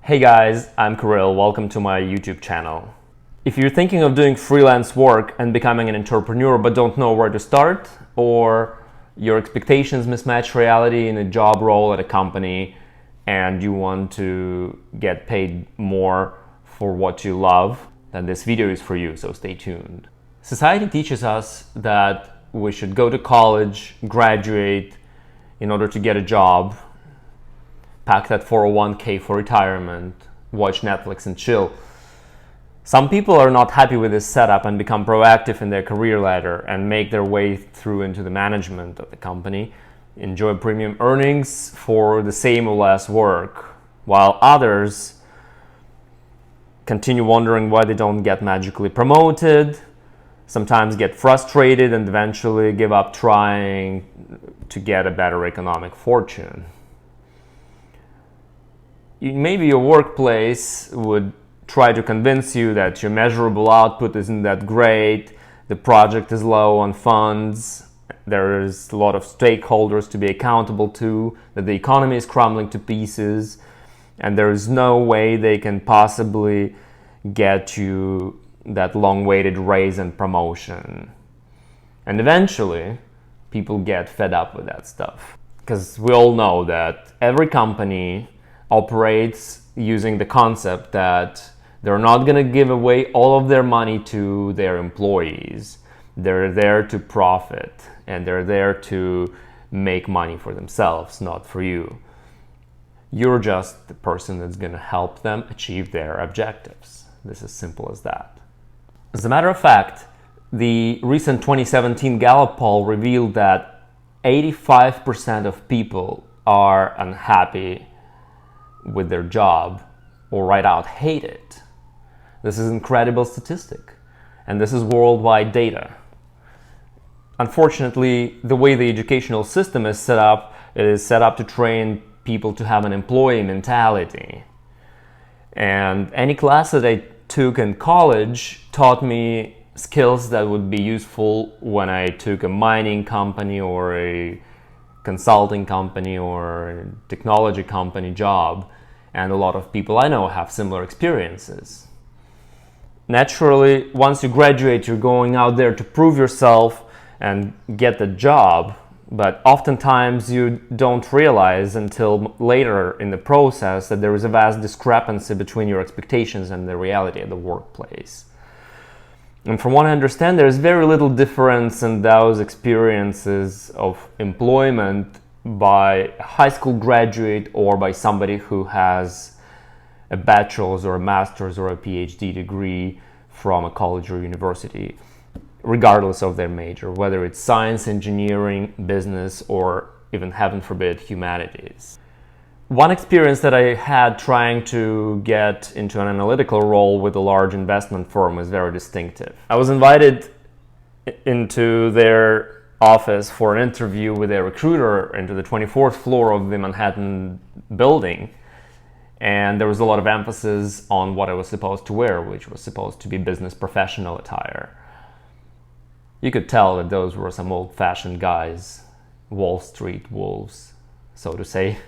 Hey guys, I'm Kirill. Welcome to my YouTube channel. If you're thinking of doing freelance work and becoming an entrepreneur but don't know where to start, or your expectations mismatch reality in a job role at a company and you want to get paid more for what you love, then this video is for you, so stay tuned. Society teaches us that we should go to college, graduate in order to get a job, pack that 401k for retirement, watch Netflix and chill. Some people are not happy with this setup and become proactive in their career ladder and make their way through into the management of the company, enjoy premium earnings for the same or less work, while others continue wondering why they don't get magically promoted, sometimes get frustrated and eventually give up trying to get a better economic fortune. Maybe your workplace would try to convince you that your measurable output isn't that great, the project is low on funds, there is a lot of stakeholders to be accountable to, that the economy is crumbling to pieces, and there is no way they can possibly get you that long-awaited raise and promotion. And eventually, people get fed up with that stuff. Because we all know that every company operates using the concept that they're not going to give away all of their money to their employees. They're there to profit and they're there to make money for themselves, not for you. You're just the person that's going to help them achieve their objectives. This is simple as that. As a matter of fact, the recent 2017 Gallup poll revealed that 85% of people are unhappy with their job, or right out hate it. This is an incredible statistic, and this is worldwide data. Unfortunately, the way the educational system is set up, it is set up to train people to have an employee mentality. And any class that I took in college taught me skills that would be useful when I took a mining company or a consulting company or a technology company job, and a lot of people I know have similar experiences. Naturally, once you graduate, you're going out there to prove yourself and get the job, but oftentimes you don't realize until later in the process that there is a vast discrepancy between your expectations and the reality of the workplace. And from what I understand, there's very little difference in those experiences of employment by a high school graduate or by somebody who has a bachelor's or a master's or a PhD degree from a college or university, regardless of their major, whether it's science, engineering, business, or even, heaven forbid, humanities. One experience that I had trying to get into an analytical role with a large investment firm was very distinctive. I was invited into their office for an interview with a recruiter into the 24th floor of the Manhattan building, and there was a lot of emphasis on what I was supposed to wear, which was supposed to be business professional attire. You could tell that those were some old-fashioned guys, Wall Street wolves, so to say.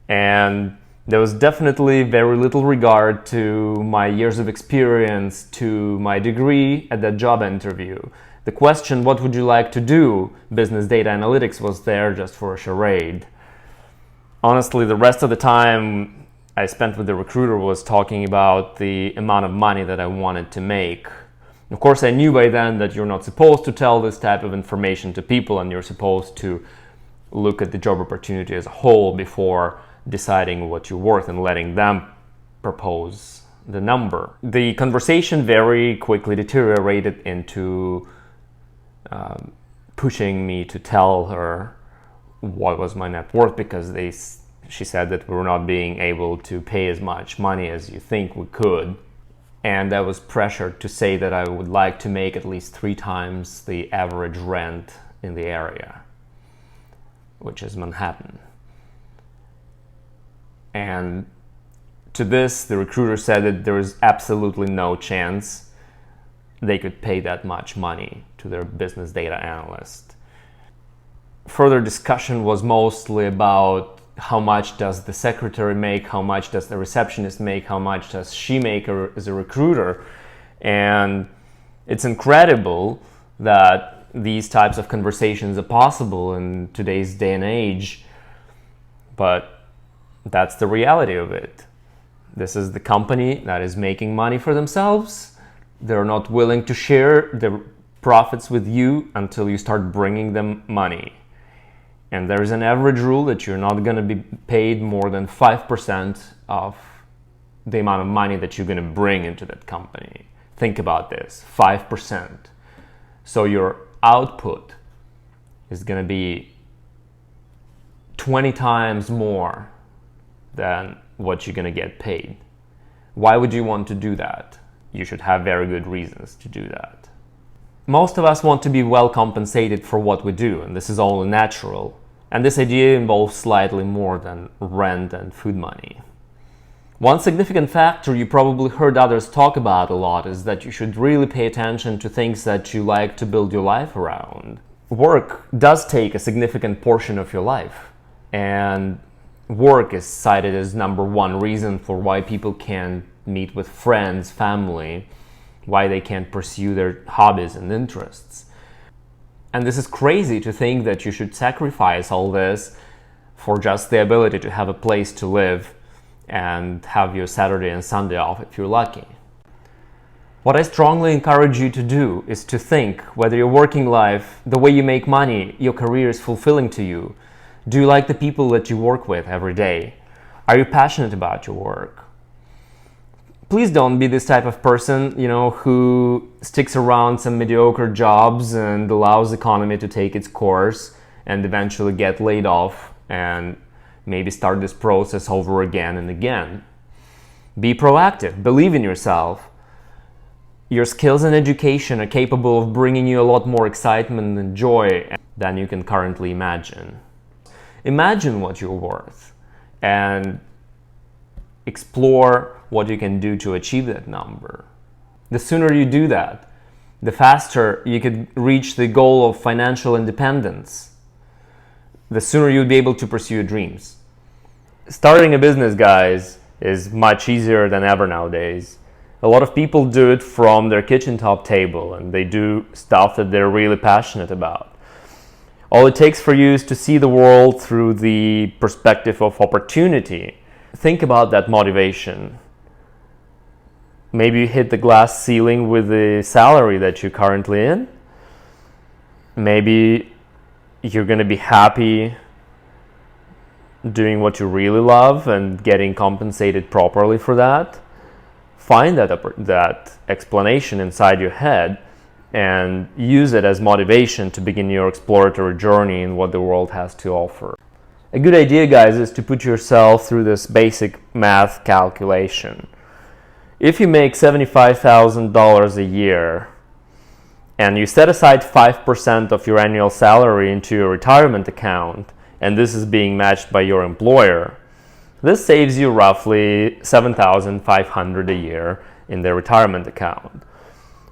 And there was definitely very little regard to my years of experience, to my degree at that job interview. The question, what would you like to do? Business data analytics was there just for a charade. Honestly, the rest of the time I spent with the recruiter was talking about the amount of money that I wanted to make. Of course, I knew by then that you're not supposed to tell this type of information to people, and you're supposed to look at the job opportunity as a whole before deciding what you're worth and letting them propose the number. The conversation very quickly deteriorated into pushing me to tell her what was my net worth, because she said that we were not being able to pay as much money as you think we could. And I was pressured to say that I would like to make at least 3 times the average rent in the area, which is Manhattan. And to this, the recruiter said that there is absolutely no chance they could pay that much money to their business data analyst. Further discussion was mostly about how much does the secretary make, how much does the receptionist make, how much does she make as a recruiter. And it's incredible that these types of conversations are possible in today's day and age, but that's the reality of it. This is the company that is making money for themselves. They're not willing to share the profits with you until you start bringing them money. And there's an average rule that you're not going to be paid more than 5% of the amount of money that you're going to bring into that company. Think about this, 5%. So your output is going to be 20 times more than what you're going to get paid. Why would you want to do that? You should have very good reasons to do that. Most of us want to be well compensated for what we do, and this is only natural. And this idea involves slightly more than rent and food money. One significant factor you probably heard others talk about a lot is that you should really pay attention to things that you like to build your life around. Work does take a significant portion of your life, and work is cited as number one reason for why people can't meet with friends, family, why they can't pursue their hobbies and interests. And this is crazy to think that you should sacrifice all this for just the ability to have a place to live and have your Saturday and Sunday off if you're lucky. What I strongly encourage you to do is to think whether your working life, the way you make money, your career is fulfilling to you. Do you like the people that you work with every day? Are you passionate about your work? Please don't be this type of person, who sticks around some mediocre jobs and allows the economy to take its course and eventually get laid off and maybe start this process over again and again. Be proactive. Believe in yourself. Your skills and education are capable of bringing you a lot more excitement and joy than you can currently imagine. Imagine what you're worth and explore what you can do to achieve that number. The sooner you do that, the faster you could reach the goal of financial independence. The sooner you'll be able to pursue your dreams. Starting a business, guys, is much easier than ever nowadays. A lot of people do it from their kitchen top table, and they do stuff that they're really passionate about. All it takes for you is to see the world through the perspective of opportunity. Think about that motivation. Maybe you hit the glass ceiling with the salary that you're currently in. Maybe you're going to be happy doing what you really love and getting compensated properly for that. Find that explanation inside your head and use it as motivation to begin your exploratory journey in what the world has to offer. A good idea, guys, is to put yourself through this basic math calculation. If you make $75,000 a year and you set aside 5% of your annual salary into your retirement account, and this is being matched by your employer, this saves you roughly $7,500 a year in their retirement account.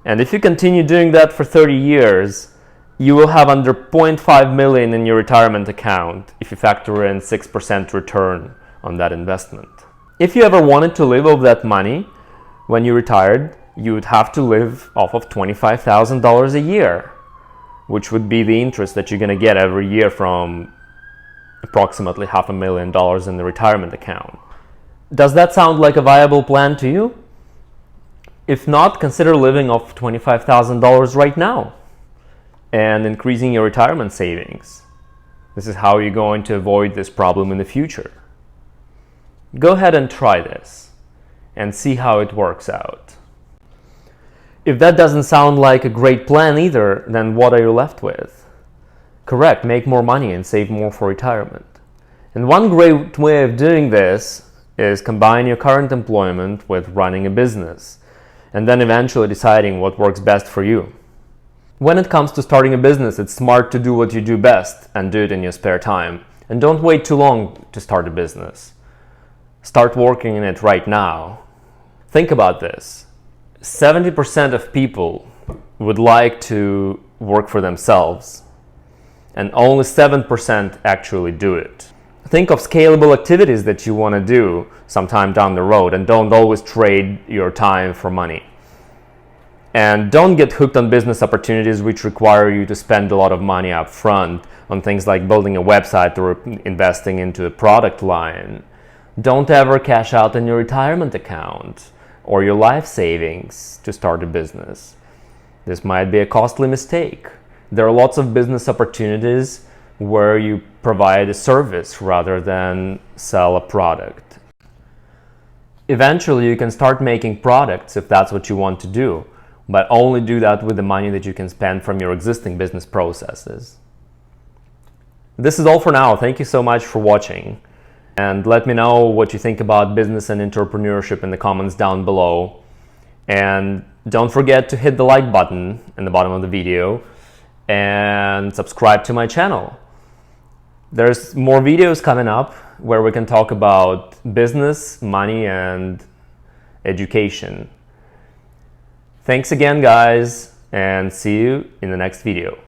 And if you continue doing that for 30 years, you will have under 0.5 million in your retirement account if you factor in 6% return on that investment. If you ever wanted to live off that money when you retired, you would have to live off of $25,000 a year, which would be the interest that you're going to get every year from approximately $500,000 in the retirement account. Does that sound like a viable plan to you? If not, consider living off $25,000 right now and increasing your retirement savings. This is how you're going to avoid this problem in the future. Go ahead and try this and see how it works out. If that doesn't sound like a great plan either, then what are you left with? Correct, make more money and save more for retirement. And one great way of doing this is combine your current employment with running a business, and then eventually deciding what works best for you. When it comes to starting a business, it's smart to do what you do best and do it in your spare time. And don't wait too long to start a business. Start working in it right now. Think about this. 70% of people would like to work for themselves, and only 7% actually do it. Think of scalable activities that you want to do sometime down the road, and don't always trade your time for money. And don't get hooked on business opportunities which require you to spend a lot of money up front on things like building a website or investing into a product line. Don't ever cash out on your retirement account or your life savings to start a business. This might be a costly mistake. There are lots of business opportunities where you provide a service rather than sell a product. Eventually, you can start making products if that's what you want to do, but only do that with the money that you can spend from your existing business processes. This is all for now. Thank you so much for watching. And let me know what you think about business and entrepreneurship in the comments down below. And don't forget to hit the like button in the bottom of the video and subscribe to my channel. There's more videos coming up where we can talk about business, money, and education. Thanks again, guys, and see you in the next video.